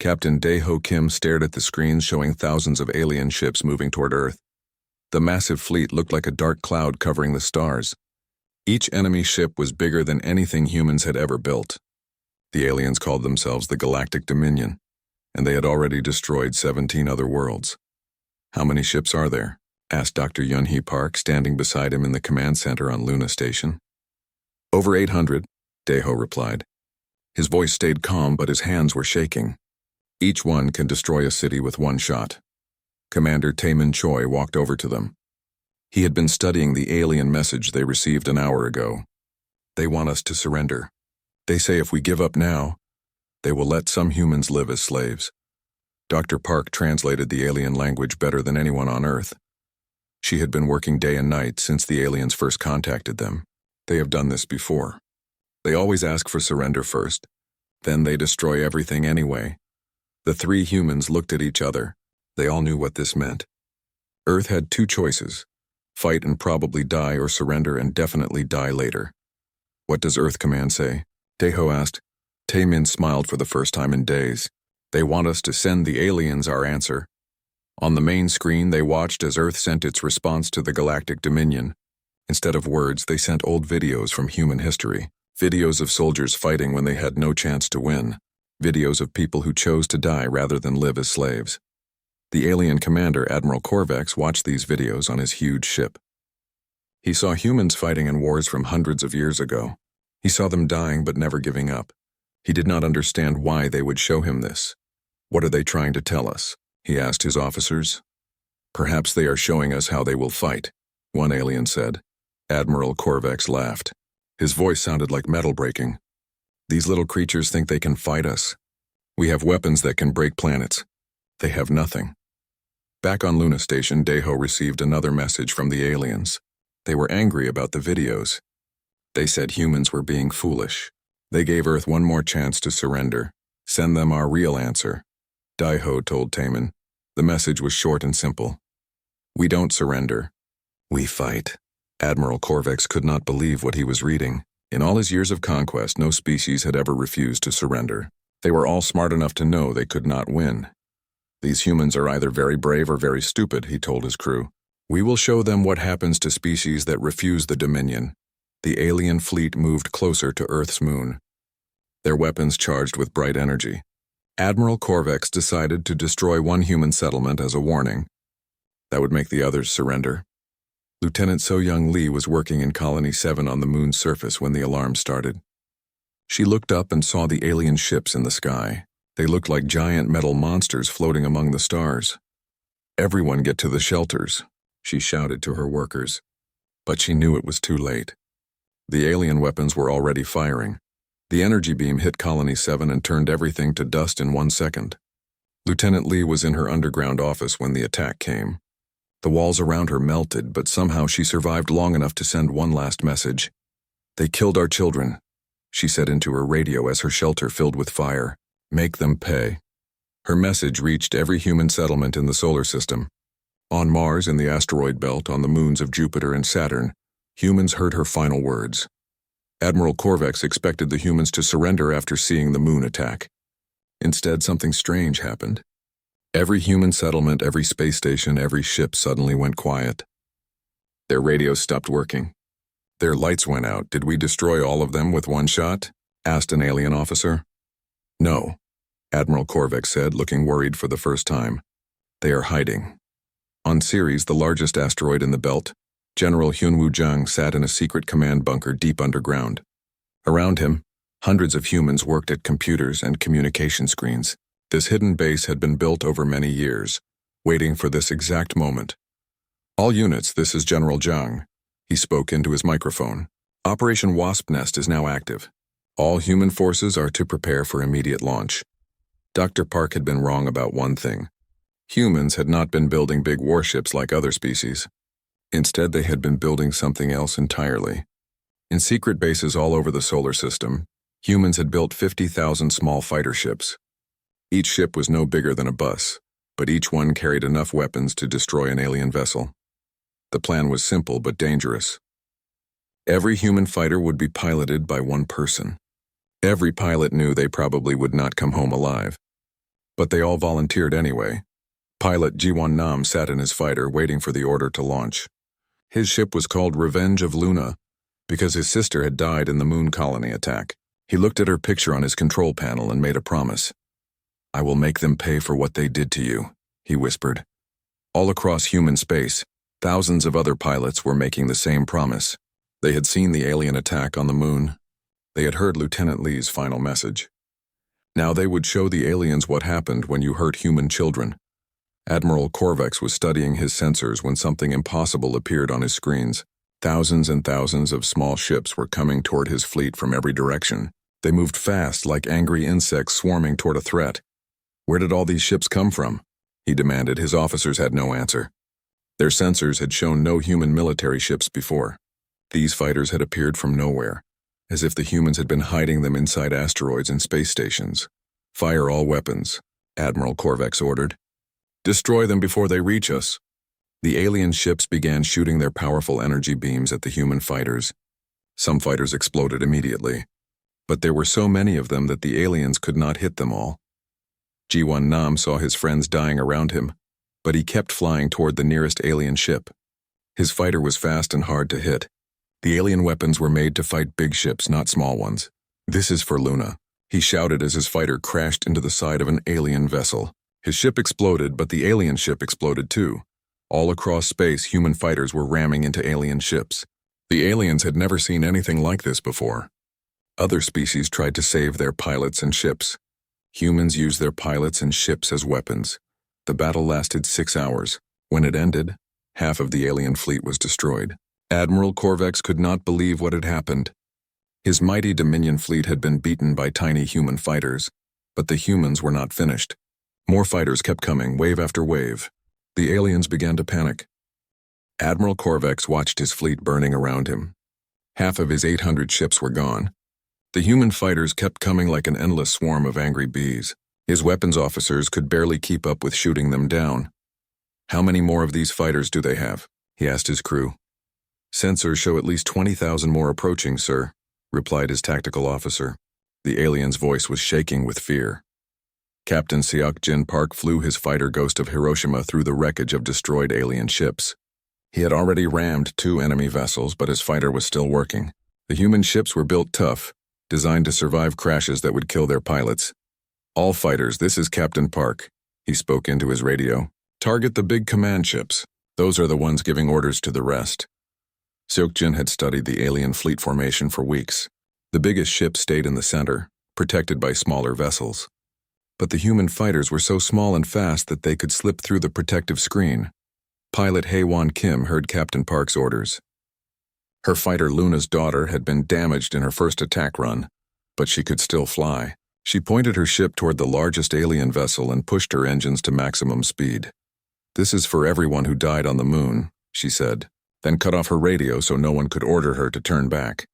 Captain Dae-ho Kim stared at the screens showing thousands of alien ships moving toward Earth. The massive fleet looked like a dark cloud covering the stars. Each enemy ship was bigger than anything humans had ever built. The aliens called themselves the Galactic Dominion, and they had already destroyed 17 other worlds. "How many ships are there?" asked Dr. Yun-hee Park, standing beside him in the command center on Luna Station. "Over 800, Dae-ho replied. His voice stayed calm, but his hands were shaking. "Each one can destroy a city with one shot." Commander Taemin Choi walked over to them. He had been studying the alien message they received an hour ago. "They want us to surrender. They say if we give up now, they will let some humans live as slaves." Dr. Park translated the alien language better than anyone on Earth. She had been working day and night since the aliens first contacted them. They have done this before. They always ask for surrender first, then they destroy everything anyway. The three humans looked at each other. They all knew what this meant. Earth had two choices: fight and probably die, or surrender and definitely die later. "What does Earth Command say?" Dae-ho asked. Taemin smiled for the first time in days. "They want us to send the aliens our answer." On the main screen, they watched as Earth sent its response to the Galactic Dominion. Instead of words, they sent old videos from human history. Videos of soldiers fighting when they had no chance to win. Videos of people who chose to die rather than live as slaves. The alien commander, Admiral Korvax, watched these videos on his huge ship. He saw humans fighting in wars from hundreds of years ago. He saw them dying but never giving up. He did not understand why they would show him this. "What are they trying to tell us?" he asked his officers. "Perhaps they are showing us how they will fight," one alien said. Admiral Korvax laughed. His voice sounded like metal breaking. "These little creatures think they can fight us. We have weapons that can break planets. They have nothing." Back on Luna Station, Dae-ho received another message from the aliens. They were angry about the videos. They said humans were being foolish. They gave Earth one more chance to surrender. "Send them our real answer," Dae-ho told Taemin. The message was short and simple. "We don't surrender. We fight." Admiral Korvax could not believe what he was reading. In all his years of conquest, no species had ever refused to surrender. They were all smart enough to know they could not win. "These humans are either very brave or very stupid," he told his crew. "We will show them what happens to species that refuse the Dominion." The alien fleet moved closer to Earth's moon, their weapons charged with bright energy. Admiral Korvax decided to destroy one human settlement as a warning. That would make the others surrender. Lieutenant So-young Lee was working in Colony 7 on the moon's surface when the alarm started. She looked up and saw the alien ships in the sky. They looked like giant metal monsters floating among the stars. "Everyone get to the shelters," she shouted to her workers. But she knew it was too late. The alien weapons were already firing. The energy beam hit Colony 7 and turned everything to dust in 1 second. Lieutenant Lee was in her underground office when the attack came. The walls around her melted, but somehow she survived long enough to send one last message. "They killed our children," she said into her radio as her shelter filled with fire. "Make them pay." Her message reached every human settlement in the solar system. On Mars, in the asteroid belt, on the moons of Jupiter and Saturn, humans heard her final words. Admiral Korvax expected the humans to surrender after seeing the moon attack. Instead, something strange happened. Every human settlement, every space station, every ship suddenly went quiet. Their radios stopped working. Their lights went out. "Did we destroy all of them with one shot?" asked an alien officer. "No," Admiral Korvax said, looking worried for the first time. "They are hiding." On Ceres, the largest asteroid in the belt, General Hyunwoo Jung sat in a secret command bunker deep underground. Around him, hundreds of humans worked at computers and communication screens. This hidden base had been built over many years, waiting for this exact moment. "All units, this is General Jung," he spoke into his microphone. "Operation Wasp Nest is now active. All human forces are to prepare for immediate launch." Dr. Park had been wrong about one thing. Humans had not been building big warships like other species. Instead, they had been building something else entirely. In secret bases all over the solar system, humans had built 50,000 small fighter ships. Each ship was no bigger than a bus, but each one carried enough weapons to destroy an alien vessel. The plan was simple but dangerous. Every human fighter would be piloted by one person. Every pilot knew they probably would not come home alive. But they all volunteered anyway. Pilot Jiwon Nam sat in his fighter waiting for the order to launch. His ship was called Revenge of Luna because his sister had died in the moon colony attack. He looked at her picture on his control panel and made a promise. "I will make them pay for what they did to you," he whispered. All across human space, thousands of other pilots were making the same promise. They had seen the alien attack on the moon. They had heard Lieutenant Lee's final message. Now they would show the aliens what happened when you hurt human children. Admiral Korvex was studying his sensors when something impossible appeared on his screens. Thousands and thousands of small ships were coming toward his fleet from every direction. They moved fast like angry insects swarming toward a threat. Where did all these ships come from? He demanded. His officers had no answer. Their sensors had shown no human military ships before. These fighters had appeared from nowhere, as if the humans had been hiding them inside asteroids and space stations. "Fire all weapons," Admiral Korvex ordered. "Destroy them before they reach us." The alien ships began shooting their powerful energy beams at the human fighters. Some fighters exploded immediately, but there were so many of them that the aliens could not hit them all. Jiwon Nam saw his friends dying around him, but he kept flying toward the nearest alien ship. His fighter was fast and hard to hit. The alien weapons were made to fight big ships, not small ones. "This is for Luna," he shouted as his fighter crashed into the side of an alien vessel. His ship exploded, but the alien ship exploded too. All across space, human fighters were ramming into alien ships. The aliens had never seen anything like this before. Other species tried to save their pilots and ships. Humans used their pilots and ships as weapons. The battle lasted 6 hours. When it ended, half of the alien fleet was destroyed. Admiral Korvex could not believe what had happened. His mighty Dominion fleet had been beaten by tiny human fighters, but the humans were not finished. More fighters kept coming, wave after wave. The aliens began to panic. Admiral Korvex watched his fleet burning around him. Half of his 800 ships were gone. The human fighters kept coming like an endless swarm of angry bees. His weapons officers could barely keep up with shooting them down. "How many more of these fighters do they have?" he asked his crew. "Sensors show at least 20,000 more approaching, sir," replied his tactical officer. The alien's voice was shaking with fear. Captain Seok Jin Park flew his fighter Ghost of Hiroshima through the wreckage of destroyed alien ships. He had already rammed 2 enemy vessels, but his fighter was still working. The human ships were built tough, designed to survive crashes that would kill their pilots. "All fighters, this is Captain Park," he spoke into his radio. "Target the big command ships. Those are the ones giving orders to the rest." Seokjin had studied the alien fleet formation for weeks. The biggest ships stayed in the center, protected by smaller vessels. But the human fighters were so small and fast that they could slip through the protective screen. Pilot Haewon Kim heard Captain Park's orders. Her fighter Luna's daughter had been damaged in her first attack run, but she could still fly. She pointed her ship toward the largest alien vessel and pushed her engines to maximum speed. "This is for everyone who died on the moon," she said, then cut off her radio so no one could order her to turn back.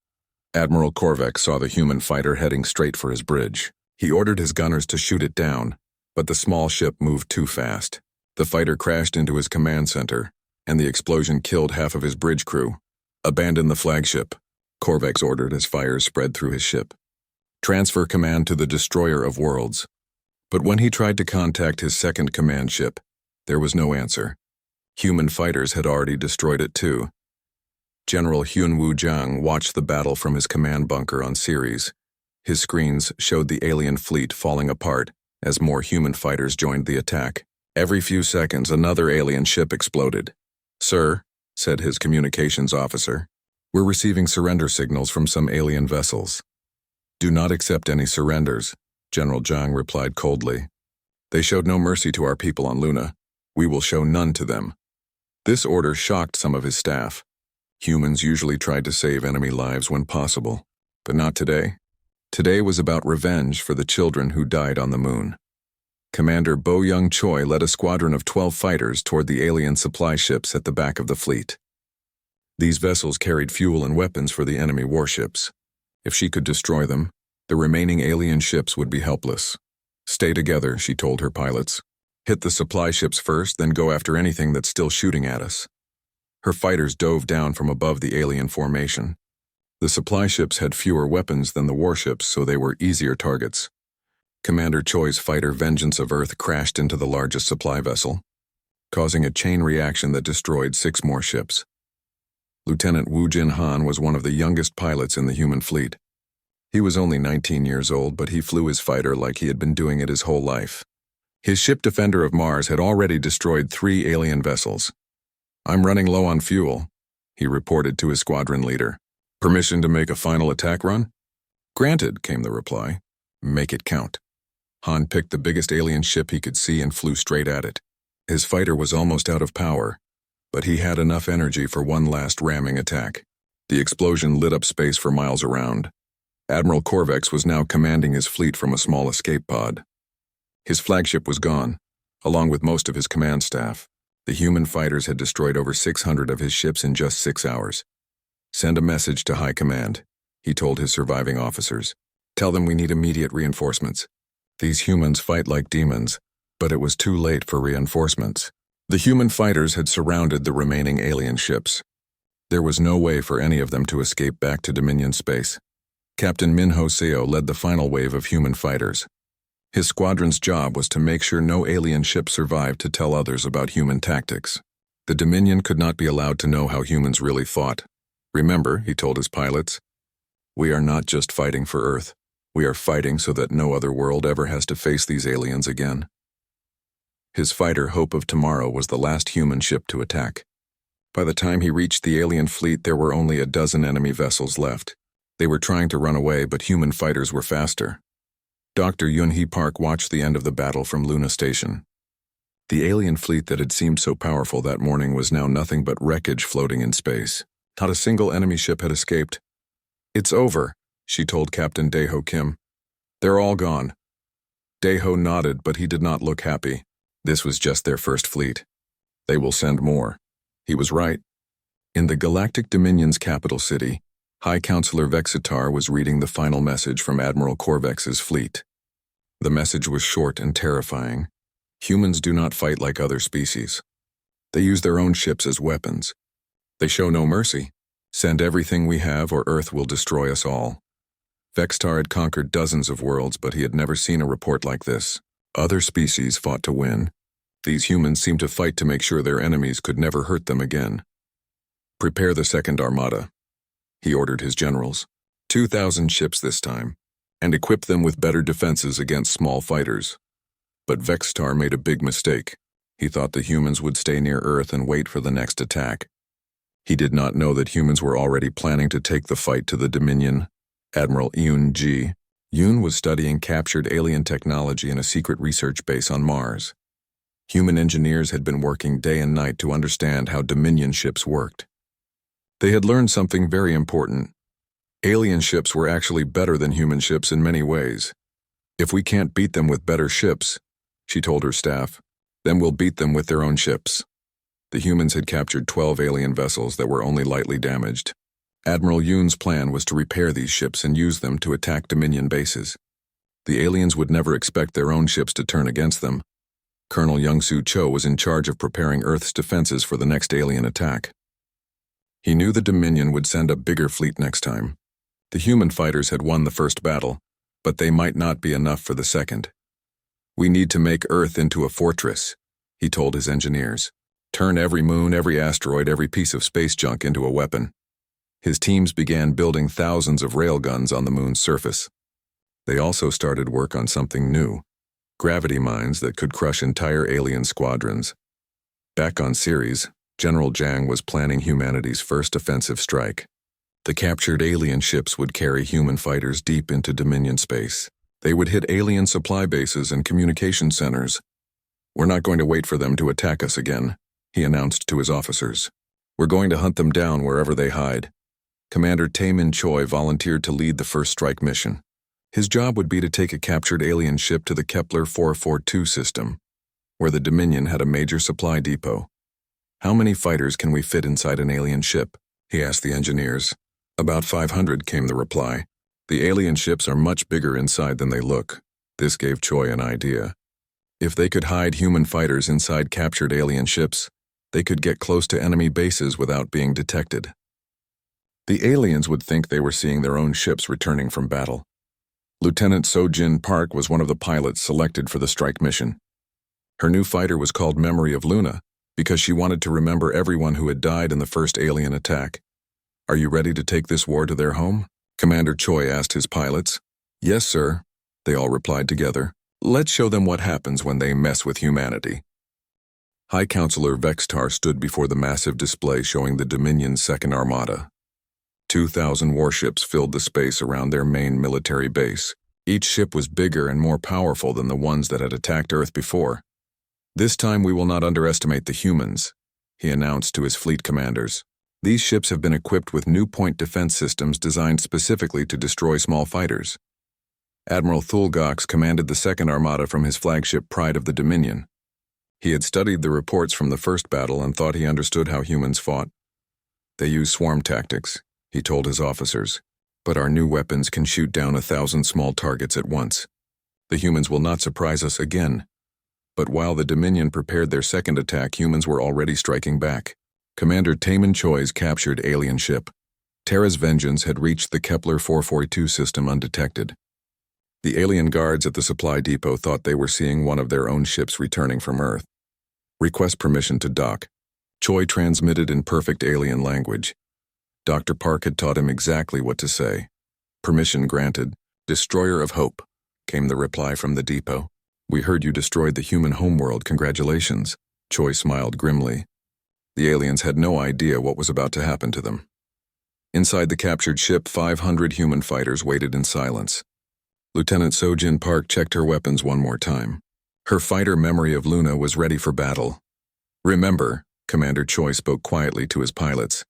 Admiral Korvex saw the human fighter heading straight for his bridge. He ordered his gunners to shoot it down, but the small ship moved too fast. The fighter crashed into his command center, and the explosion killed half of his bridge crew. "Abandon the flagship," Korvex ordered as fires spread through his ship. "Transfer command to the Destroyer of Worlds." But when he tried to contact his second command ship, there was no answer. Human fighters had already destroyed it too. General Hyunwoo Jang watched the battle from his command bunker on Ceres. His screens showed the alien fleet falling apart as more human fighters joined the attack. Every few seconds, another alien ship exploded. "Sir," said his communications officer, "we're receiving surrender signals from some alien vessels." "Do not accept any surrenders," General Jang replied coldly. "They showed no mercy to our people on Luna. We will show none to them." This order shocked some of his staff. Humans usually tried to save enemy lives when possible, but not today. Today was about revenge for the children who died on the moon. Commander Bo Young Choi led a squadron of 12 fighters toward the alien supply ships at the back of the fleet. These vessels carried fuel and weapons for the enemy warships. If she could destroy them, the remaining alien ships would be helpless. "Stay together," she told her pilots. "Hit the supply ships first, then go after anything that's still shooting at us." Her fighters dove down from above the alien formation. The supply ships had fewer weapons than the warships, so they were easier targets. Commander Choi's fighter Vengeance of Earth crashed into the largest supply vessel, causing a chain reaction that destroyed 6 more ships. Lieutenant Wu Jin Han was one of the youngest pilots in the human fleet. He was only 19 years old, but he flew his fighter like he had been doing it his whole life. His ship Defender of Mars had already destroyed 3 alien vessels. "I'm running low on fuel," he reported to his squadron leader. "Permission to make a final attack run?" "Granted," came the reply. "Make it count." Han picked the biggest alien ship he could see and flew straight at it. His fighter was almost out of power, but he had enough energy for one last ramming attack. The explosion lit up space for miles around. Admiral Corvex was now commanding his fleet from a small escape pod. His flagship was gone, along with most of his command staff. The human fighters had destroyed over 600 of his ships in just 6 hours. "Send a message to High Command," he told his surviving officers. "Tell them we need immediate reinforcements. These humans fight like demons," but it was too late for reinforcements. The human fighters had surrounded the remaining alien ships. There was no way for any of them to escape back to Dominion space. Captain Minho Seo led the final wave of human fighters. His squadron's job was to make sure no alien ship survived to tell others about human tactics. The Dominion could not be allowed to know how humans really fought. "Remember," he told his pilots, "we are not just fighting for Earth. We are fighting so that no other world ever has to face these aliens again." His fighter, Hope of Tomorrow, was the last human ship to attack. By the time he reached the alien fleet, there were only a dozen enemy vessels left. They were trying to run away, but human fighters were faster. Dr. Yun-hee Park watched the end of the battle from Luna Station. The alien fleet that had seemed so powerful that morning was now nothing but wreckage floating in space. Not a single enemy ship had escaped. "It's over," she told Captain Daeho Kim. "They're all gone." Daeho nodded, but he did not look happy. This was just their first fleet. They will send more. He was right. In the Galactic Dominion's capital city, High Counselor Vexitar was reading the final message from Admiral Corvex's fleet. The message was short and terrifying. Humans do not fight like other species. They use their own ships as weapons. They show no mercy. "Send everything we have or Earth will destroy us all." Vexitar had conquered dozens of worlds, but he had never seen a report like this. Other species fought to win. These humans seemed to fight to make sure their enemies could never hurt them again. "Prepare the second armada," he ordered his generals. 2,000 ships this time, and equip them with better defenses against small fighters. But Vexitar made a big mistake. He thought the humans would stay near Earth and wait for the next attack. He did not know that humans were already planning to take the fight to the Dominion. Admiral Yoon Ji. Yoon was studying captured alien technology in a secret research base on Mars. Human engineers had been working day and night to understand how Dominion ships worked. They had learned something very important. Alien ships were actually better than human ships in many ways. "If we can't beat them with better ships," she told her staff, "then we'll beat them with their own ships." The humans had captured 12 alien vessels that were only lightly damaged. Admiral Yoon's plan was to repair these ships and use them to attack Dominion bases. The aliens would never expect their own ships to turn against them. Colonel Young-Soo Cho was in charge of preparing Earth's defenses for the next alien attack. He knew the Dominion would send a bigger fleet next time. The human fighters had won the first battle, but they might not be enough for the second. "We need to make Earth into a fortress," he told his engineers. "Turn every moon, every asteroid, every piece of space junk into a weapon." His teams began building thousands of railguns on the moon's surface. They also started work on something new: gravity mines that could crush entire alien squadrons. Back on Ceres, General Jang was planning humanity's first offensive strike. The captured alien ships would carry human fighters deep into Dominion space. They would hit alien supply bases and communication centers. "We're not going to wait for them to attack us again," he announced to his officers. "We're going to hunt them down wherever they hide." Commander Taemin Choi volunteered to lead the first strike mission. His job would be to take a captured alien ship to the Kepler 442 system, where the Dominion had a major supply depot. "How many fighters can we fit inside an alien ship?" he asked the engineers. "About 500, came the reply. "The alien ships are much bigger inside than they look." This gave Choi an idea. If they could hide human fighters inside captured alien ships, they could get close to enemy bases without being detected. The aliens would think they were seeing their own ships returning from battle. Lieutenant So-Jin Park was one of the pilots selected for the strike mission. Her new fighter was called Memory of Luna because she wanted to remember everyone who had died in the first alien attack. "Are you ready to take this war to their home?" Commander Choi asked his pilots. "Yes, sir," they all replied together. "Let's show them what happens when they mess with humanity." High Counselor Vextar stood before the massive display showing the Dominion's Second Armada. 2,000 warships filled the space around their main military base. Each ship was bigger and more powerful than the ones that had attacked Earth before. "This time we will not underestimate the humans," he announced to his fleet commanders. "These ships have been equipped with new point defense systems designed specifically to destroy small fighters." Admiral Thulgox commanded the Second Armada from his flagship Pride of the Dominion. He had studied the reports from the first battle and thought he understood how humans fought. "They use swarm tactics," he told his officers, "but our new weapons can shoot down 1,000 small targets at once. The humans will not surprise us again." But while the Dominion prepared their second attack, humans were already striking back. Commander Taemin Choi's captured alien ship, Terra's Vengeance, had reached the Kepler 442 system undetected. The alien guards at the supply depot thought they were seeing one of their own ships returning from Earth. "Request permission to dock," Choi transmitted in perfect alien language. Dr. Park had taught him exactly what to say. "Permission granted. Destroyer of Hope," came the reply from the depot. "We heard you destroyed the human homeworld. Congratulations." Choi smiled grimly. The aliens had no idea what was about to happen to them. Inside the captured ship, 500 human fighters waited in silence. Lieutenant So-Jin Park checked her weapons one more time. Her fighter Memory of Luna was ready for battle. "Remember," Commander Choi spoke quietly to his pilots,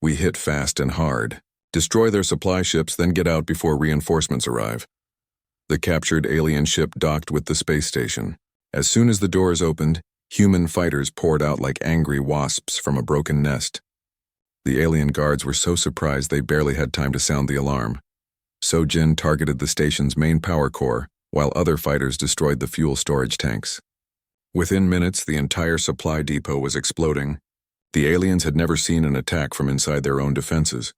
"we hit fast and hard. Destroy their supply ships, then get out before reinforcements arrive." The captured alien ship docked with the space station. As soon as the doors opened, human fighters poured out like angry wasps from a broken nest. The alien guards were so surprised they barely had time to sound the alarm. So-Jin targeted the station's main power core, while other fighters destroyed the fuel storage tanks. Within minutes, the entire supply depot was exploding. The aliens had never seen an attack from inside their own defenses.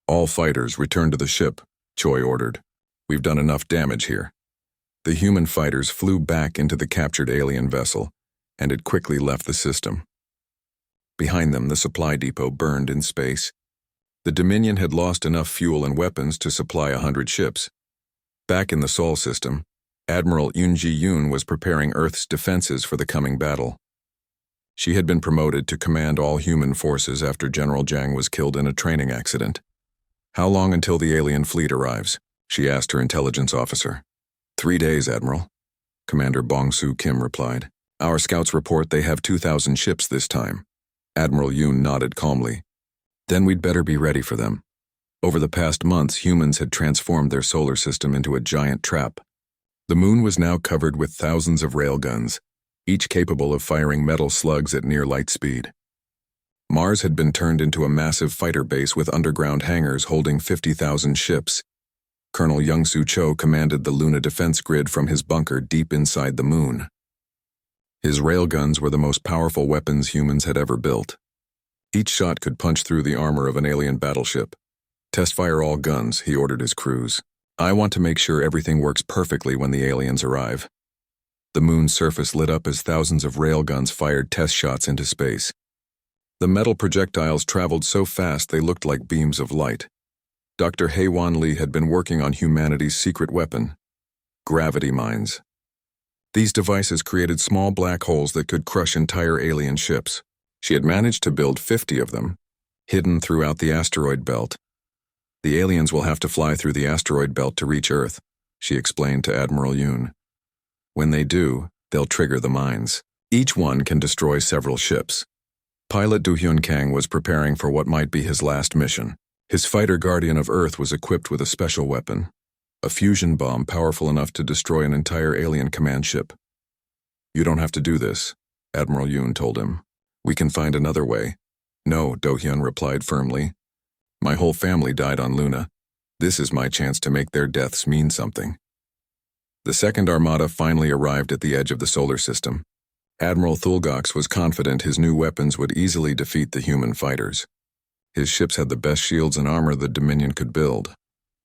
"All fighters, return to the ship," Choi ordered. "We've done enough damage here." The human fighters flew back into the captured alien vessel, and it quickly left the system. Behind them, the supply depot burned in space. The Dominion had lost enough fuel and weapons to supply 100 ships. Back in the Sol system, Admiral Yoon Ji-yoon was preparing Earth's defenses for the coming battle. She had been promoted to command all human forces after General Jang was killed in a training accident. "How long until the alien fleet arrives?" she asked her intelligence officer. 3 days, Admiral," Commander Bong-Soo Kim replied. "Our scouts report they have 2,000 ships this time." Admiral Yoon nodded calmly. "Then we'd better be ready for them." Over the past months, humans had transformed their solar system into a giant trap. The moon was now covered with thousands of railguns, each capable of firing metal slugs at near light speed. Mars had been turned into a massive fighter base with underground hangars holding 50,000 ships. Colonel Young-Soo Cho commanded the Luna defense grid from his bunker deep inside the moon. His railguns were the most powerful weapons humans had ever built. Each shot could punch through the armor of an alien battleship. "Test fire all guns," he ordered his crews. "I want to make sure everything works perfectly when the aliens arrive." The moon's surface lit up as thousands of railguns fired test shots into space. The metal projectiles traveled so fast they looked like beams of light. Dr. Haewon Lee had been working on humanity's secret weapon, gravity mines. These devices created small black holes that could crush entire alien ships. She had managed to build 50 of them, hidden throughout the asteroid belt. "The aliens will have to fly through the asteroid belt to reach Earth," she explained to Admiral Yoon. "When they do, they'll trigger the mines. Each one can destroy several ships." Pilot Do Hyun Kang was preparing for what might be his last mission. His fighter Guardian of Earth was equipped with a special weapon, a fusion bomb powerful enough to destroy an entire alien command ship. "You don't have to do this," Admiral Yoon told him. "We can find another way." "No," Do Hyun replied firmly. "My whole family died on Luna. This is my chance to make their deaths mean something." The Second Armada finally arrived at the edge of the solar system. Admiral Thulgox was confident his new weapons would easily defeat the human fighters. His ships had the best shields and armor the Dominion could build.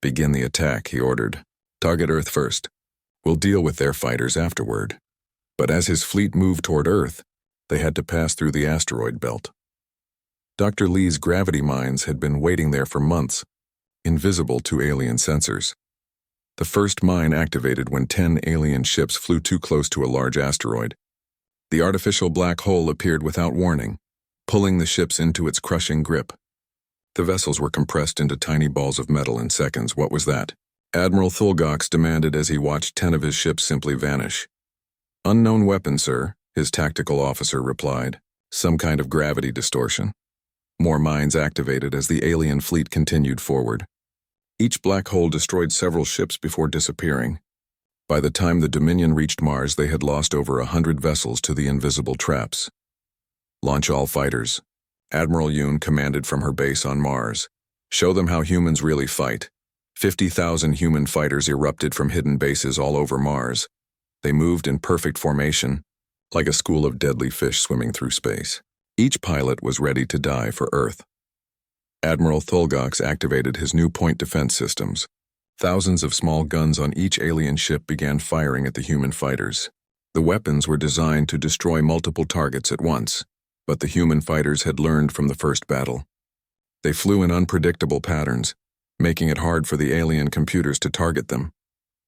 "Begin the attack," he ordered. Target Earth first. We'll deal with their fighters afterward. But as his fleet moved toward Earth, they had to pass through the asteroid belt. Dr. Lee's gravity mines had been waiting there for months, invisible to alien sensors. The first mine activated when 10 alien ships flew too close to a large asteroid. The artificial black hole appeared without warning, pulling the ships into its crushing grip. The vessels were compressed into tiny balls of metal in seconds. What was that? Admiral Thulgox demanded as he watched 10 of his ships simply vanish. Unknown weapon, sir, his tactical officer replied. Some kind of gravity distortion. More mines activated as the alien fleet continued forward. Each black hole destroyed several ships before disappearing. By the time the Dominion reached Mars, they had lost over 100 vessels to the invisible traps. Launch all fighters. Admiral Yoon commanded from her base on Mars. Show them how humans really fight. 50,000 human fighters erupted from hidden bases all over Mars. They moved in perfect formation, like a school of deadly fish swimming through space. Each pilot was ready to die for Earth. Admiral Thulgox activated his new point defense systems. Thousands of small guns on each alien ship began firing at the human fighters. The weapons were designed to destroy multiple targets at once, but the human fighters had learned from the first battle. They flew in unpredictable patterns, making it hard for the alien computers to target them.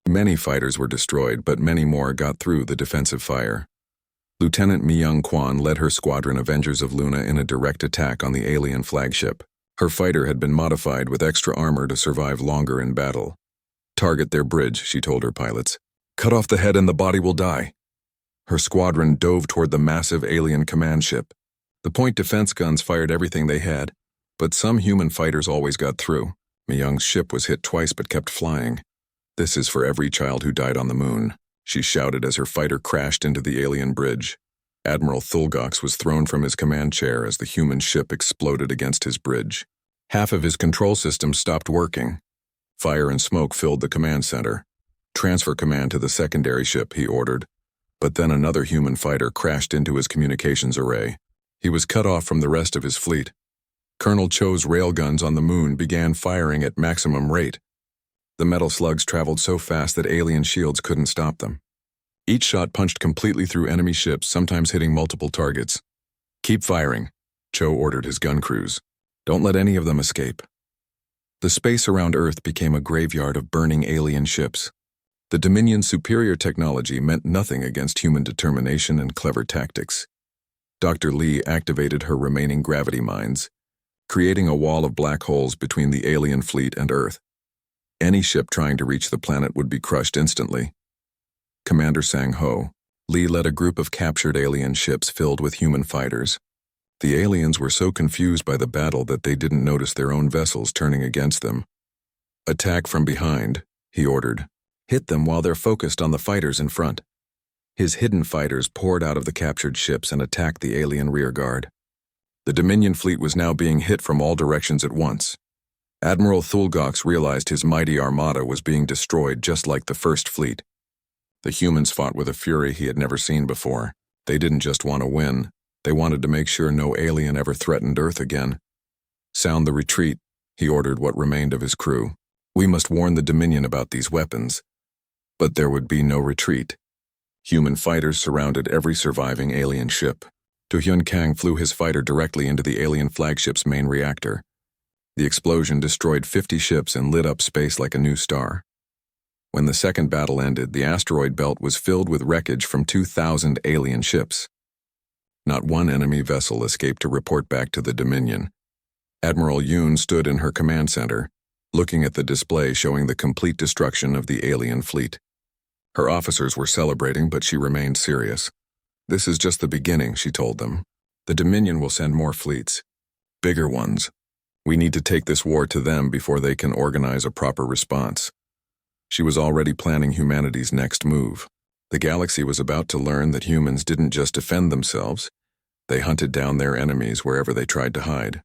Many fighters were destroyed, but many more got through the defensive fire. Lieutenant Mi-young Kwan led her squadron Avengers of Luna in a direct attack on the alien flagship. Her fighter had been modified with extra armor to survive longer in battle. Target their bridge, she told her pilots. Cut off the head and the body will die. Her squadron dove toward the massive alien command ship. The point defense guns fired everything they had, but some human fighters always got through. Mi-young's ship was hit twice but kept flying. This is for every child who died on the moon, she shouted as her fighter crashed into the alien bridge. Admiral Thulgox was thrown from his command chair as the human ship exploded against his bridge. Half of his control systems stopped working. Fire and smoke filled the command center. Transfer command to the secondary ship, he ordered. But then another human fighter crashed into his communications array. He was cut off from the rest of his fleet. Colonel Cho's railguns on the moon began firing at maximum rate. The metal slugs traveled so fast that alien shields couldn't stop them. Each shot punched completely through enemy ships, sometimes hitting multiple targets. Keep firing, Cho ordered his gun crews. Don't let any of them escape. The space around Earth became a graveyard of burning alien ships. The Dominion's superior technology meant nothing against human determination and clever tactics. Dr. Lee activated her remaining gravity mines, creating a wall of black holes between the alien fleet and Earth. Any ship trying to reach the planet would be crushed instantly. Commander Sang-ho, Lee led a group of captured alien ships filled with human fighters. The aliens were so confused by the battle that they didn't notice their own vessels turning against them. Attack from behind, he ordered. Hit them while they're focused on the fighters in front. His hidden fighters poured out of the captured ships and attacked the alien rearguard. The Dominion fleet was now being hit from all directions at once. Admiral Thulgox realized his mighty armada was being destroyed just like the First Fleet. The humans fought with a fury he had never seen before. They didn't just want to win, they wanted to make sure no alien ever threatened Earth again. Sound the retreat, he ordered what remained of his crew. We must warn the Dominion about these weapons. But there would be no retreat. Human fighters surrounded every surviving alien ship. Do Hyun Kang flew his fighter directly into the alien flagship's main reactor. The explosion destroyed 50 ships and lit up space like a new star. When the second battle ended, the asteroid belt was filled with wreckage from 2,000 alien ships. Not one enemy vessel escaped to report back to the Dominion. Admiral Yoon stood in her command center, looking at the display showing the complete destruction of the alien fleet. Her officers were celebrating, but she remained serious. This is just the beginning, she told them. The Dominion will send more fleets. Bigger ones. We need to take this war to them before they can organize a proper response. She was already planning humanity's next move. The galaxy was about to learn that humans didn't just defend themselves, they hunted down their enemies wherever they tried to hide.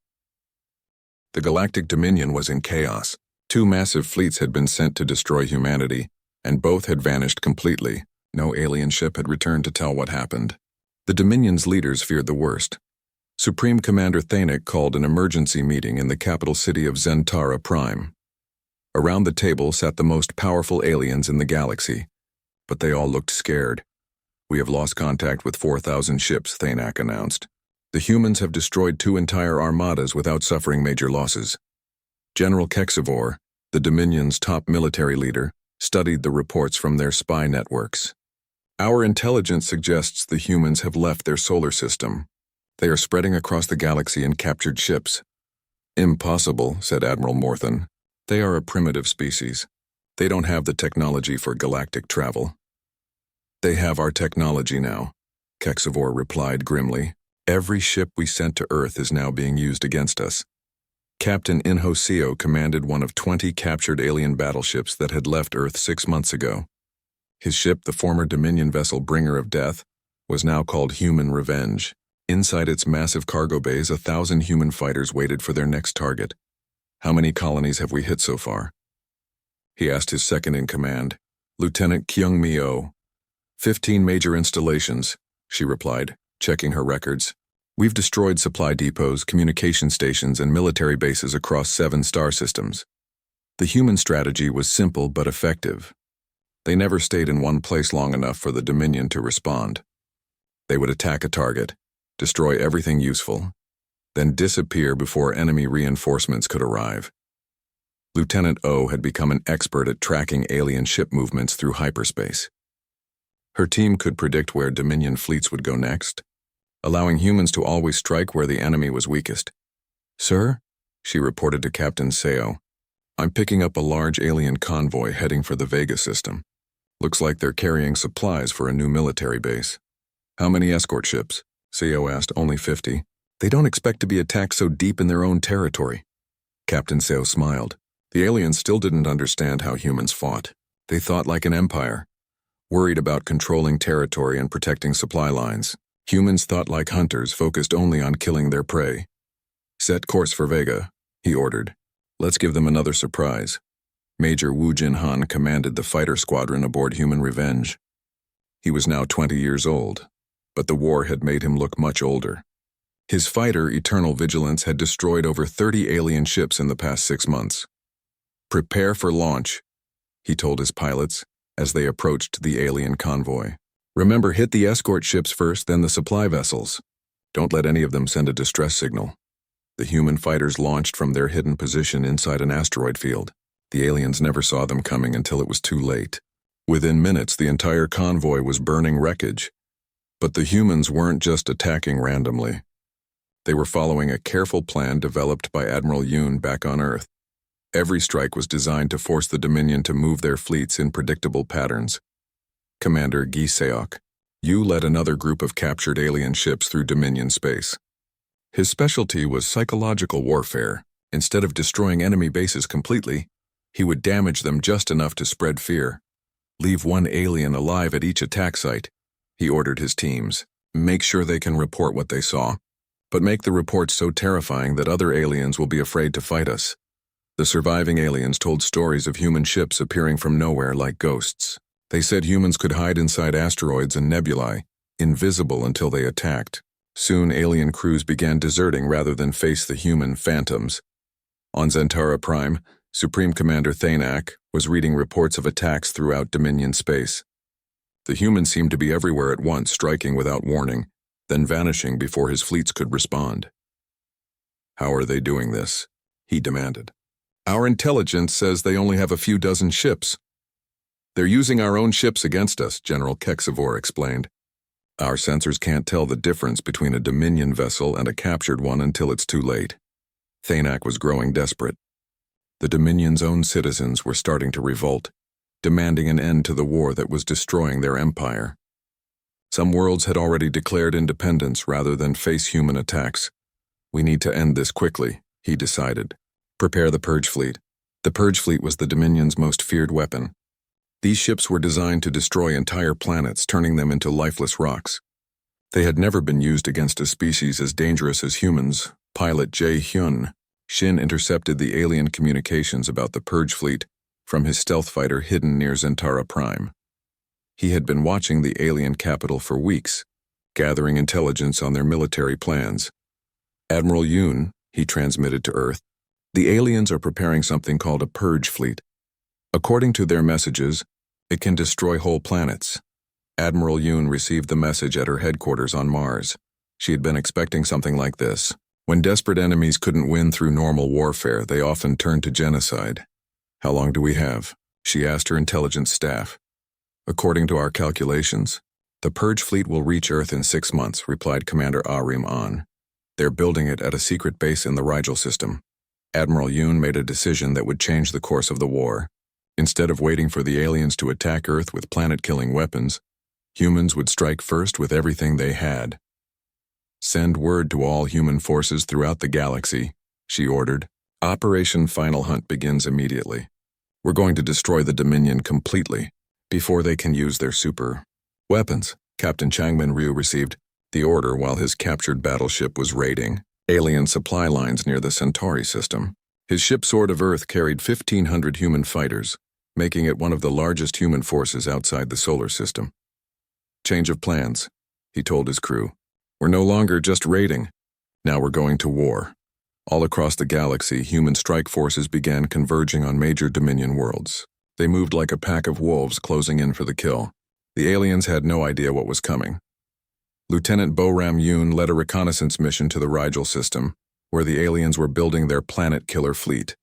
The Galactic Dominion was in chaos. 2 massive fleets had been sent to destroy humanity, and both had vanished completely. No alien ship had returned to tell what happened. The Dominion's leaders feared the worst. Supreme Commander Thanek called an emergency meeting in the capital city of Zentara Prime. Around the table sat the most powerful aliens in the galaxy, but they all looked scared. "We have lost contact with 4,000 ships," Thanak announced. "The humans have destroyed 2 entire armadas without suffering major losses." General Kexivor, the Dominion's top military leader, studied the reports from their spy networks. "Our intelligence suggests the humans have left their solar system. They are spreading across the galaxy in captured ships." "Impossible," said Admiral Morthan. "They are a primitive species. They don't have the technology for galactic travel." "They have our technology now," Kexivor replied grimly. "Every ship we sent to Earth is now being used against us." Captain Inhoseo commanded one of 20 captured alien battleships that had left Earth 6 months ago. His ship, the former Dominion vessel Bringer of Death, was now called Human Revenge. Inside its massive cargo bays, 1,000 human fighters waited for their next target. "How many colonies have we hit so far?" he asked his second-in-command, Lieutenant Kyung Mi-oh. 15 major installations," she replied, checking her records. "We've destroyed supply depots, communication stations, and military bases across 7 star systems." The human strategy was simple but effective. They never stayed in one place long enough for the Dominion to respond. They would attack a target, destroy everything useful, then disappear before enemy reinforcements could arrive. Lieutenant O had become an expert at tracking alien ship movements through hyperspace. Her team could predict where Dominion fleets would go next, allowing humans to always strike where the enemy was weakest. "Sir," she reported to Captain Seo, "I'm picking up a large alien convoy heading for the Vega system. Looks like they're carrying supplies for a new military base." "How many escort ships?" Seo asked. "Only 50. They don't expect to be attacked so deep in their own territory." Captain Seo smiled. The aliens still didn't understand how humans fought. They thought like an empire, worried about controlling territory and protecting supply lines. Humans thought like hunters, focused only on killing their prey. "Set course for Vega," he ordered. "Let's give them another surprise." Major Wu Jin-han commanded the fighter squadron aboard Human Revenge. He was now 20 years old, but the war had made him look much older. His fighter, Eternal Vigilance, had destroyed over 30 alien ships in the past 6 months. "Prepare for launch," he told his pilots as they approached the alien convoy. "Remember, hit the escort ships first, then the supply vessels. Don't let any of them send a distress signal." The human fighters launched from their hidden position inside an asteroid field. The aliens never saw them coming until it was too late. Within minutes, the entire convoy was burning wreckage. But the humans weren't just attacking randomly. They were following a careful plan developed by Admiral Yoon back on Earth. Every strike was designed to force the Dominion to move their fleets in predictable patterns. Commander Gi Seok, Yu led another group of captured alien ships through Dominion space. His specialty was psychological warfare. Instead of destroying enemy bases completely, he would damage them just enough to spread fear. "Leave one alien alive at each attack site," he ordered his teams. "Make sure they can report what they saw. But make the reports so terrifying that other aliens will be afraid to fight us." The surviving aliens told stories of human ships appearing from nowhere like ghosts. They said humans could hide inside asteroids and nebulae, invisible until they attacked. Soon alien crews began deserting rather than face the human phantoms. On Zentara Prime, Supreme Commander Thanak was reading reports of attacks throughout Dominion space. The humans seemed to be everywhere at once, striking without warning, then vanishing before his fleets could respond. "How are they doing this?" he demanded. "Our intelligence says they only have a few dozen ships." "They're using our own ships against us," General Kexivor explained. "Our sensors can't tell the difference between a Dominion vessel and a captured one until it's too late." Thanak was growing desperate. The Dominion's own citizens were starting to revolt, demanding an end to the war that was destroying their empire. Some worlds had already declared independence rather than face human attacks. "We need to end this quickly," he decided. "Prepare the Purge Fleet." The Purge Fleet was the Dominion's most feared weapon. These ships were designed to destroy entire planets, turning them into lifeless rocks. They had never been used against a species as dangerous as humans. Pilot Jae-hyun Shin intercepted the alien communications about the Purge Fleet from his stealth fighter hidden near Zentara Prime. He had been watching the alien capital for weeks, gathering intelligence on their military plans. "Admiral Yoon," he transmitted to Earth, The aliens are preparing something called a purge fleet. According to their messages, it can destroy whole planets. Admiral Yoon received the message at her headquarters on Mars. She had been expecting something like this. When desperate enemies couldn't win through normal warfare, they often turned to genocide. "How long do we have?" she asked her intelligence staff. "According to our calculations, the purge fleet will reach Earth in 6 months," replied Commander Arim An. "They're building it at a secret base in the Rigel system." Admiral Yoon made a decision that would change the course of the war. Instead of waiting for the aliens to attack Earth with planet-killing weapons, humans would strike first with everything they had. "Send word to all human forces throughout the galaxy," she ordered. "Operation Final Hunt begins immediately. We're going to destroy the Dominion completely before they can use their super weapons." Captain Changmin Ryu received the order while his captured battleship was raiding alien supply lines near the Centauri system. His ship Sword of Earth carried 1,500 human fighters, making it one of the largest human forces outside the solar system. "Change of plans," he told his crew. "We're no longer just raiding. Now we're going to war." All across the galaxy, human strike forces began converging on major Dominion worlds. They moved like a pack of wolves closing in for the kill. The aliens had no idea what was coming. Lieutenant Boram Yoon led a reconnaissance mission to the Rigel system, where the aliens were building their planet-killer fleet.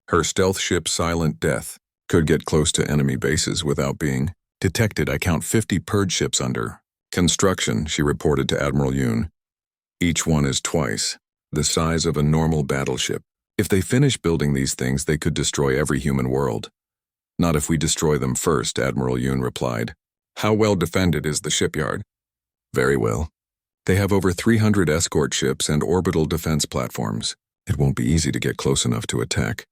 Her stealth ship Silent Death could get close to enemy bases without being detected. "I count 50 purge ships under construction," she reported to Admiral Yoon. "Each one is twice the size of a normal battleship. If they finish building these things, they could destroy every human world." "Not if we destroy them first," Admiral Yoon replied. "How well defended is the shipyard?" "Very well. They have over 300 escort ships and orbital defense platforms. It won't be easy to get close enough to attack."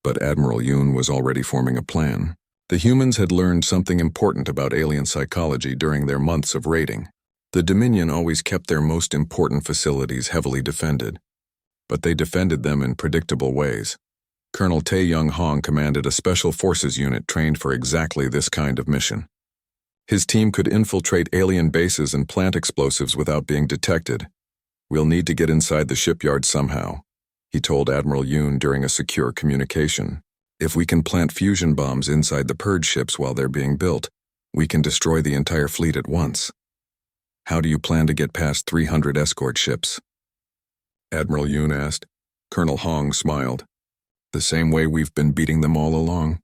But Admiral Yoon was already forming a plan. The humans had learned something important about alien psychology during their months of raiding. The Dominion always kept their most important facilities heavily defended, but they defended them in predictable ways. Colonel Tae Young Hong commanded a special forces unit trained for exactly this kind of mission. His team could infiltrate alien bases and plant explosives without being detected. "We'll need to get inside the shipyard somehow," he told Admiral Yoon during a secure communication. "If we can plant fusion bombs inside the purge ships while they're being built, we can destroy the entire fleet at once." "How do you plan to get past 300 escort ships?" Admiral Yoon asked. Colonel Hong smiled. "The same way we've been beating them all along.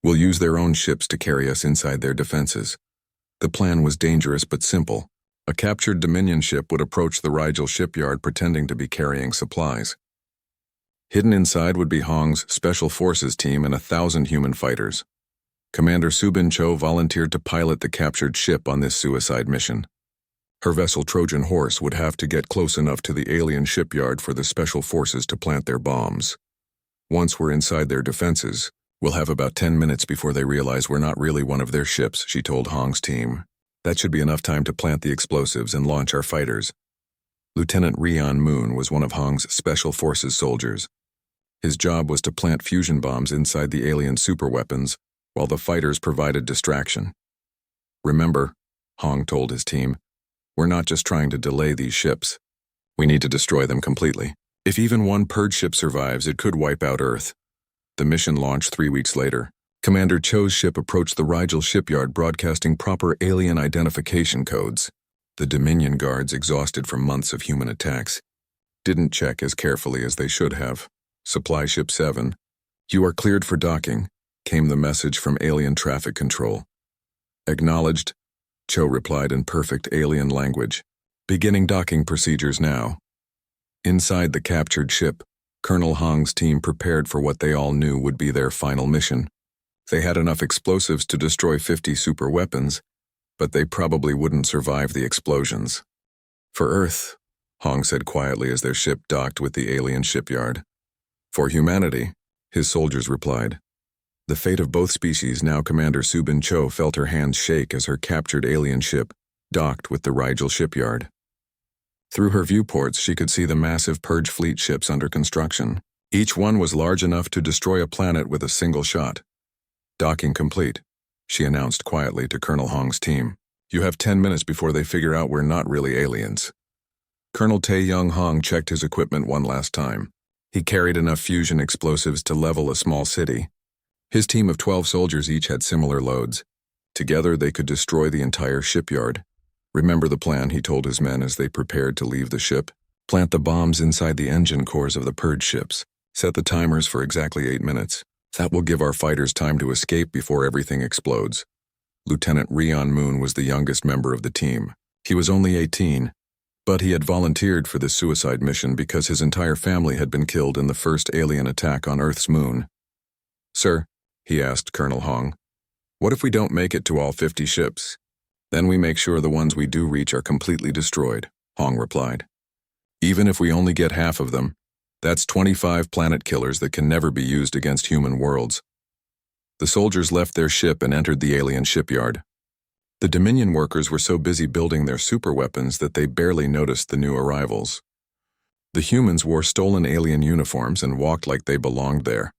We'll use their own ships to carry us inside their defenses." The plan was dangerous but simple. A captured Dominion ship would approach the Rigel shipyard pretending to be carrying supplies. Hidden inside would be Hong's Special Forces team and 1,000 human fighters. Commander Subin Cho volunteered to pilot the captured ship on this suicide mission. Her vessel Trojan Horse would have to get close enough to the alien shipyard for the Special Forces to plant their bombs. "Once we're inside their defenses, we'll have about 10 minutes before they realize we're not really one of their ships," she told Hong's team. "That should be enough time to plant the explosives and launch our fighters." Lieutenant Rian Moon was one of Hong's Special Forces soldiers. His job was to plant fusion bombs inside the alien superweapons while the fighters provided distraction. "Remember," Hong told his team, "we're not just trying to delay these ships. We need to destroy them completely. If even one purge ship survives, it could wipe out Earth." The mission launched 3 weeks later. Commander Cho's ship approached the Rigel shipyard broadcasting proper alien identification codes. The Dominion guards, exhausted from months of human attacks, didn't check as carefully as they should have. "Supply Ship 7, you are cleared for docking," came the message from Alien Traffic Control. "Acknowledged," Cho replied in perfect alien language. "Beginning docking procedures now." Inside the captured ship, Colonel Hong's team prepared for what they all knew would be their final mission. They had enough explosives to destroy 50 super weapons, but they probably wouldn't survive the explosions. "For Earth," Hong said quietly as their ship docked with the alien shipyard. "For humanity," his soldiers replied. The fate of both species. Now Commander Subin Cho felt her hands shake as her captured alien ship docked with the Rigel shipyard. Through her viewports, she could see the massive purge fleet ships under construction. Each one was large enough to destroy a planet with a single shot. "Docking complete," she announced quietly to Colonel Hong's team. "You have 10 minutes before they figure out we're not really aliens." Colonel Tae Young Hong checked his equipment one last time. He carried enough fusion explosives to level a small city. His team of 12 soldiers each had similar loads. Together, they could destroy the entire shipyard. Remember the plan, he told his men as they prepared to leave the ship. Plant the bombs inside the engine cores of the purge ships. Set the timers for exactly 8 minutes. That will give our fighters time to escape before everything explodes. Lieutenant Rion Moon was the youngest member of the team. He was only 18, but he had volunteered for this suicide mission because his entire family had been killed in the first alien attack on Earth's moon. "Sir," he asked Colonel Hong, "what if we don't make it to all 50 ships? Then we make sure the ones we do reach are completely destroyed," Hong replied. "Even if we only get half of them, that's 25 planet killers that can never be used against human worlds." The soldiers left their ship and entered the alien shipyard. The Dominion workers were so busy building their superweapons that they barely noticed the new arrivals. The humans wore stolen alien uniforms and walked like they belonged there.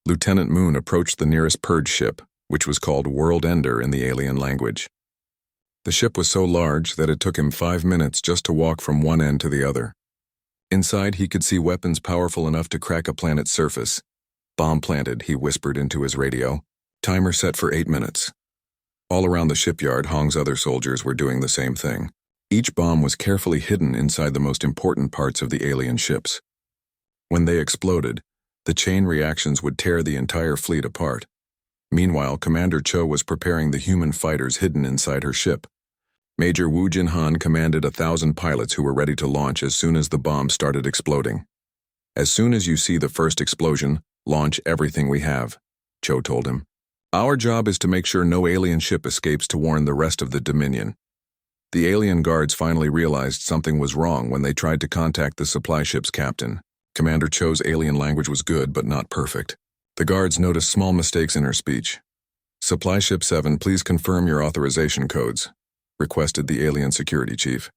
Lieutenant Moon approached the nearest purge ship, which was called World Ender in the alien language. The ship was so large that it took him 5 minutes just to walk from one end to the other. Inside, he could see weapons powerful enough to crack a planet's surface. "Bomb planted," he whispered into his radio. "Timer set for 8 minutes." All around the shipyard, Hong's other soldiers were doing the same thing. Each bomb was carefully hidden inside the most important parts of the alien ships. When they exploded, the chain reactions would tear the entire fleet apart. Meanwhile, Commander Cho was preparing the human fighters hidden inside her ship. Major Wu Jinhan commanded 1,000 pilots who were ready to launch as soon as the bomb started exploding. "As soon as you see the first explosion, launch everything we have," Cho told him. "Our job is to make sure no alien ship escapes to warn the rest of the Dominion." The alien guards finally realized something was wrong when they tried to contact the supply ship's captain. Commander Cho's alien language was good but not perfect. The guards noticed small mistakes in her speech. "Supply Ship 7, please confirm your authorization codes," requested the alien security chief.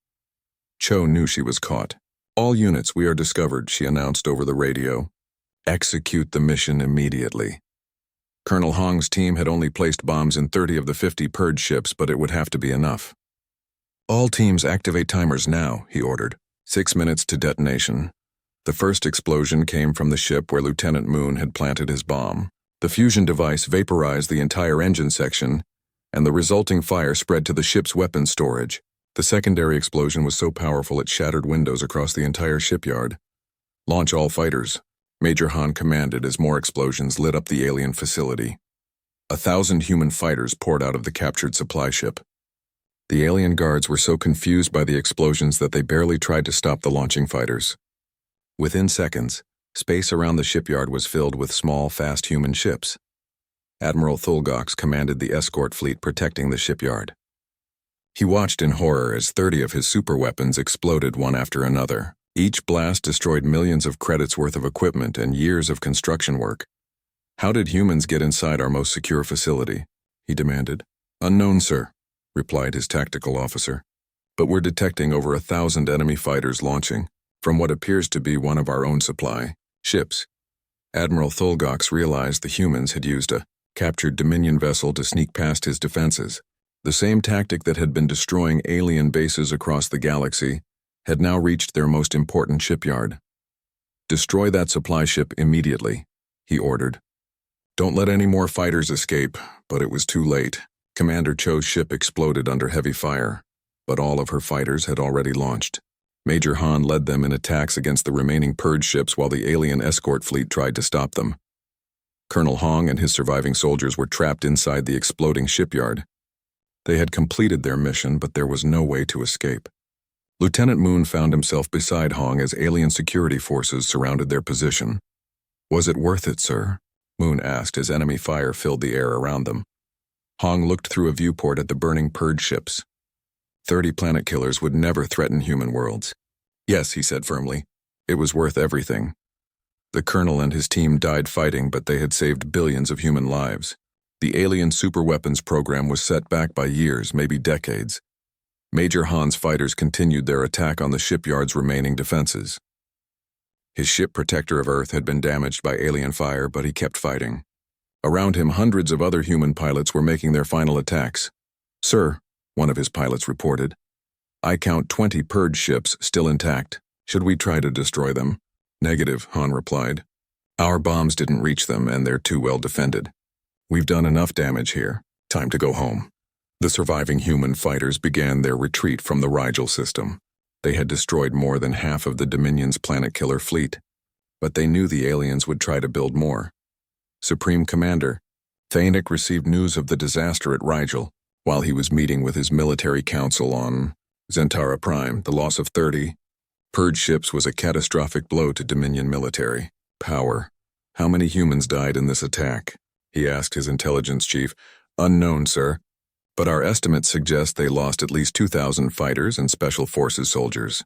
Cho knew she was caught. "All units, we are discovered," she announced over the radio. "Execute the mission immediately." Colonel Hong's team had only placed bombs in 30 of the 50 purge ships, but it would have to be enough. "All teams activate timers now," he ordered. 6 minutes to detonation. The first explosion came from the ship where Lieutenant Moon had planted his bomb. The fusion device vaporized the entire engine section, and the resulting fire spread to the ship's weapons storage. The secondary explosion was so powerful it shattered windows across the entire shipyard. "Launch all fighters," Major Han commanded as more explosions lit up the alien facility. 1,000 human fighters poured out of the captured supply ship. The alien guards were so confused by the explosions that they barely tried to stop the launching fighters. Within seconds, space around the shipyard was filled with small, fast human ships. Admiral Thulgox commanded the escort fleet protecting the shipyard. He watched in horror as 30 of his superweapons exploded one after another. Each blast destroyed millions of credits worth of equipment and years of construction work. "How did humans get inside our most secure facility?" he demanded. "Unknown, sir," replied his tactical officer. "But we're detecting over 1,000 enemy fighters launching from what appears to be one of our own supply ships." Admiral Thulgox realized the humans had used a captured Dominion vessel to sneak past his defenses. The same tactic that had been destroying alien bases across the galaxy had now reached their most important shipyard. "Destroy that supply ship immediately," he ordered. "Don't let any more fighters escape," but it was too late. Commander Cho's ship exploded under heavy fire, but all of her fighters had already launched. Major Han led them in attacks against the remaining purge ships while the alien escort fleet tried to stop them. Colonel Hong and his surviving soldiers were trapped inside the exploding shipyard. They had completed their mission, but there was no way to escape. Lieutenant Moon found himself beside Hong as alien security forces surrounded their position. "Was it worth it, sir?" Moon asked as enemy fire filled the air around them. Hong looked through a viewport at the burning purge ships. 30 planet killers would never threaten human worlds. "Yes," he said firmly. "It was worth everything." The colonel and his team died fighting, but they had saved billions of human lives. The alien superweapons program was set back by years, maybe decades. Major Han's fighters continued their attack on the shipyard's remaining defenses. His ship Protector of Earth had been damaged by alien fire, but he kept fighting. Around him, hundreds of other human pilots were making their final attacks. "Sir," one of his pilots reported, "I count 20 purge ships still intact. Should we try to destroy them?" Negative, Han replied. Our bombs didn't reach them and they're too well defended. We've done enough damage here. Time to go home. The surviving human fighters began their retreat from the Rigel system. They had destroyed more than half of the Dominion's planet-killer fleet, but they knew the aliens would try to build more. Supreme Commander, Thanek received news of the disaster at Rigel while he was meeting with his military council on Zentara Prime. The loss of 30 Purge ships was a catastrophic blow to Dominion military power. How many humans died in this attack? He asked his intelligence chief. Unknown, sir. But our estimates suggest they lost at least 2,000 fighters and special forces soldiers.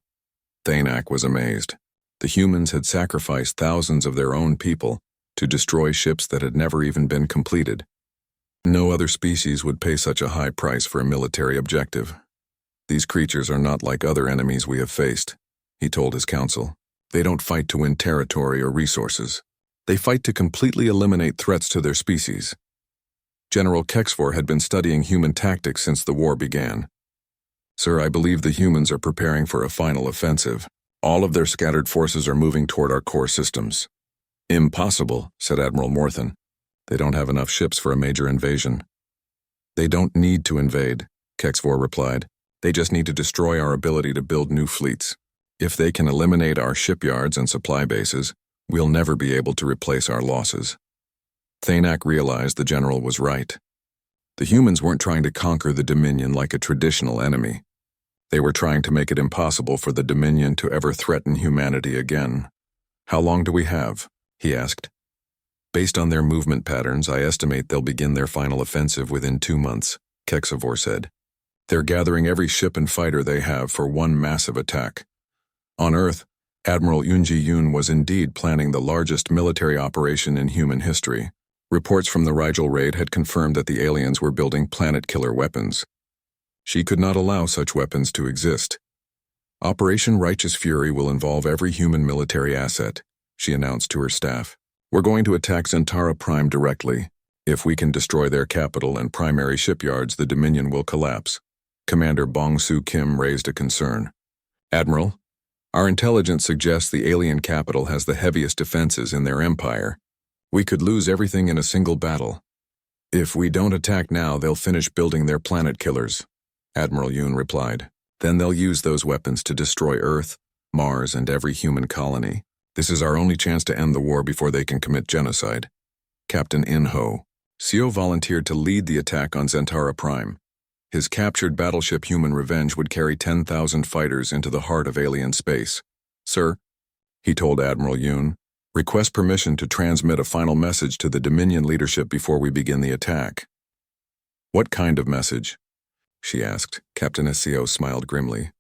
Thanek was amazed. The humans had sacrificed thousands of their own people to destroy ships that had never even been completed. No other species would pay such a high price for a military objective. These creatures are not like other enemies we have faced, he told his council. They don't fight to win territory or resources. They fight to completely eliminate threats to their species. General Kexfor had been studying human tactics since the war began. Sir, I believe the humans are preparing for a final offensive. All of their scattered forces are moving toward our core systems. Impossible, said Admiral Morthen. They don't have enough ships for a major invasion. They don't need to invade, Kexfor replied. They just need to destroy our ability to build new fleets. If they can eliminate our shipyards and supply bases, we'll never be able to replace our losses. Thanek realized the general was right. The humans weren't trying to conquer the Dominion like a traditional enemy. They were trying to make it impossible for the Dominion to ever threaten humanity again. How long do we have? He asked. Based on their movement patterns, I estimate they'll begin their final offensive within 2 months, Kexavor said. They're gathering every ship and fighter they have for one massive attack. On Earth, Admiral Yoonji Yoon was indeed planning the largest military operation in human history. Reports from the Rigel raid had confirmed that the aliens were building planet-killer weapons. She could not allow such weapons to exist. Operation Righteous Fury will involve every human military asset, she announced to her staff. We're going to attack Zentara Prime directly. If we can destroy their capital and primary shipyards, the Dominion will collapse. Commander Bong-Soo Kim raised a concern. Admiral, our intelligence suggests the alien capital has the heaviest defenses in their empire. We could lose everything in a single battle. If we don't attack now, they'll finish building their planet killers, Admiral Yoon replied. Then they'll use those weapons to destroy Earth, Mars, and every human colony. This is our only chance to end the war before they can commit genocide. Captain In-ho, Seo volunteered to lead the attack on Zentara Prime. His captured battleship Human Revenge would carry 10,000 fighters into the heart of alien space. Sir, he told Admiral Yoon, request permission to transmit a final message to the Dominion leadership before we begin the attack. What kind of message? She asked. Captain Seo smiled grimly.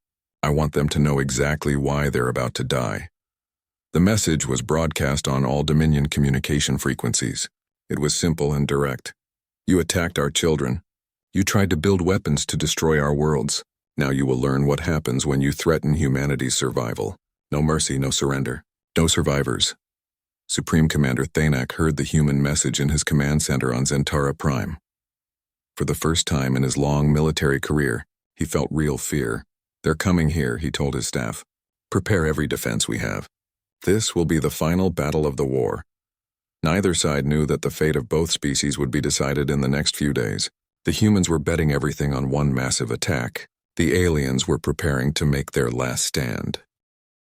I want them to know exactly why they're about to die. The message was broadcast on all Dominion communication frequencies. It was simple and direct. You attacked our children. You tried to build weapons to destroy our worlds. Now you will learn what happens when you threaten humanity's survival. No mercy, no surrender. No survivors. Supreme Commander Thanek heard the human message in his command center on Zentara Prime. For the first time in his long military career, he felt real fear. They're coming here, he told his staff. Prepare every defense we have. This will be the final battle of the war. Neither side knew that the fate of both species would be decided in the next few days. The humans were betting everything on one massive attack. The aliens were preparing to make their last stand.